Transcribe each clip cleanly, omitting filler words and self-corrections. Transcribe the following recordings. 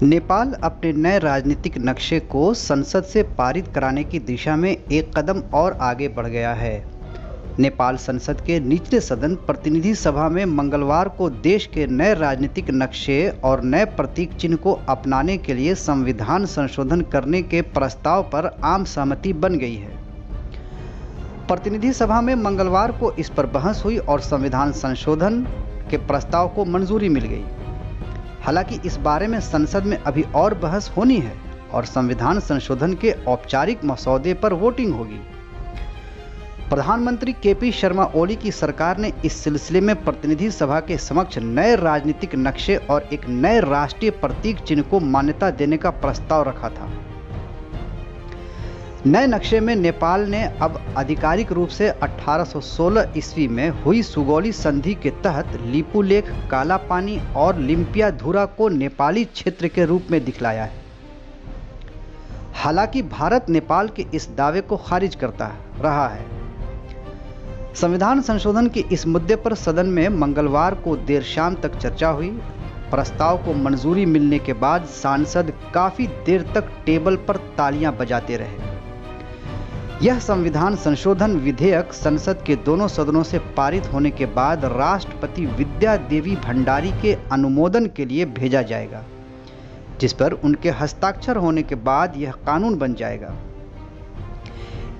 नेपाल अपने नए राजनीतिक नक्शे को संसद से पारित कराने की दिशा में एक कदम और आगे बढ़ गया है। नेपाल संसद के निचले सदन प्रतिनिधि सभा में मंगलवार को देश के नए राजनीतिक नक्शे और नए प्रतीक चिन्ह को अपनाने के लिए संविधान संशोधन करने के प्रस्ताव पर आम सहमति बन गई है। प्रतिनिधि सभा में मंगलवार को इस पर बहस हुई और संविधान संशोधन के प्रस्ताव को मंजूरी मिल गई। हालांकि इस बारे में संसद में अभी और बहस होनी है और संविधान संशोधन के औपचारिक मसौदे पर वोटिंग होगी। प्रधानमंत्री केपी शर्मा ओली की सरकार ने इस सिलसिले में प्रतिनिधि सभा के समक्ष नए राजनीतिक नक्शे और एक नए राष्ट्रीय प्रतीक चिन्ह को मान्यता देने का प्रस्ताव रखा था। नए नक्शे में नेपाल ने अब आधिकारिक रूप से 1816 ईस्वी में हुई सुगौली संधि के तहत लिपुलेख, काला पानी और लिम्पियाधुरा को नेपाली क्षेत्र के रूप में दिखलाया है। हालांकि भारत नेपाल के इस दावे को खारिज करता रहा है। संविधान संशोधन के इस मुद्दे पर सदन में मंगलवार को देर शाम तक चर्चा हुई। प्रस्ताव को मंजूरी मिलने के बाद सांसद काफी देर तक टेबल पर तालियां बजाते रहे। यह संविधान संशोधन विधेयक संसद के दोनों सदनों से पारित होने के बाद राष्ट्रपति विद्या देवी भंडारी के अनुमोदन के लिए भेजा जाएगा, जिस पर उनके हस्ताक्षर होने के बाद यह कानून बन जाएगा।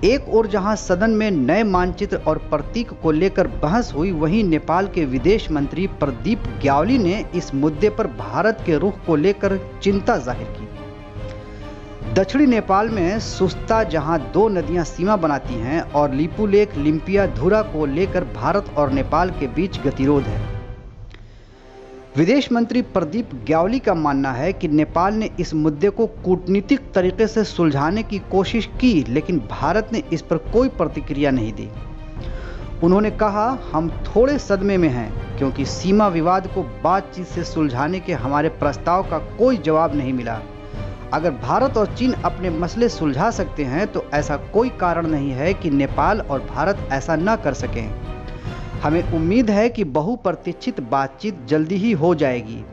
एक ओर जहां सदन में नए मानचित्र और प्रतीक को लेकर बहस हुई, वहीं नेपाल के विदेश मंत्री प्रदीप ग्यावली ने इस मुद्दे पर भारत के रुख को लेकर चिंता जाहिर की। दक्षिणी नेपाल में सुस्ता, जहां दो नदियां सीमा बनाती हैं, और लिपुलेख, लिम्पियाधुरा को लेकर भारत और नेपाल के बीच गतिरोध है। विदेश मंत्री प्रदीप ग्यावली का मानना है कि नेपाल ने इस मुद्दे को कूटनीतिक तरीके से सुलझाने की कोशिश की, लेकिन भारत ने इस पर कोई प्रतिक्रिया नहीं दी। उन्होंने कहा, हम थोड़े सदमे में हैं क्योंकि सीमा विवाद को बातचीत से सुलझाने के हमारे प्रस्ताव का कोई जवाब नहीं मिला। अगर भारत और चीन अपने मसले सुलझा सकते हैं तो ऐसा कोई कारण नहीं है कि नेपाल और भारत ऐसा न कर सकें। हमें उम्मीद है कि बहुप्रतीक्षित बातचीत जल्दी ही हो जाएगी।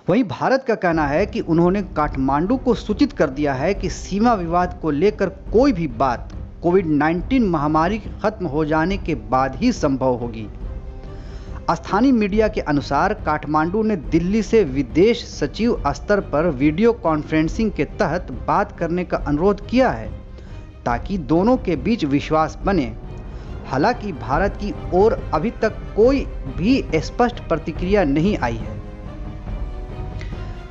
वहीं भारत का कहना है कि उन्होंने काठमांडू को सूचित कर दिया है कि सीमा विवाद को लेकर कोई भी बात कोविड-19 महामारी खत्म हो जाने के बाद ही संभव होगी। स्थानीय मीडिया के अनुसार काठमांडू ने दिल्ली से विदेश सचिव स्तर पर वीडियो कॉन्फ्रेंसिंग के तहत बात करने का अनुरोध किया है ताकि दोनों के बीच विश्वास बने। हालांकि भारत की ओर अभी तक कोई भी स्पष्ट प्रतिक्रिया नहीं आई है।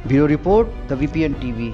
Bureau report, the VPN TV.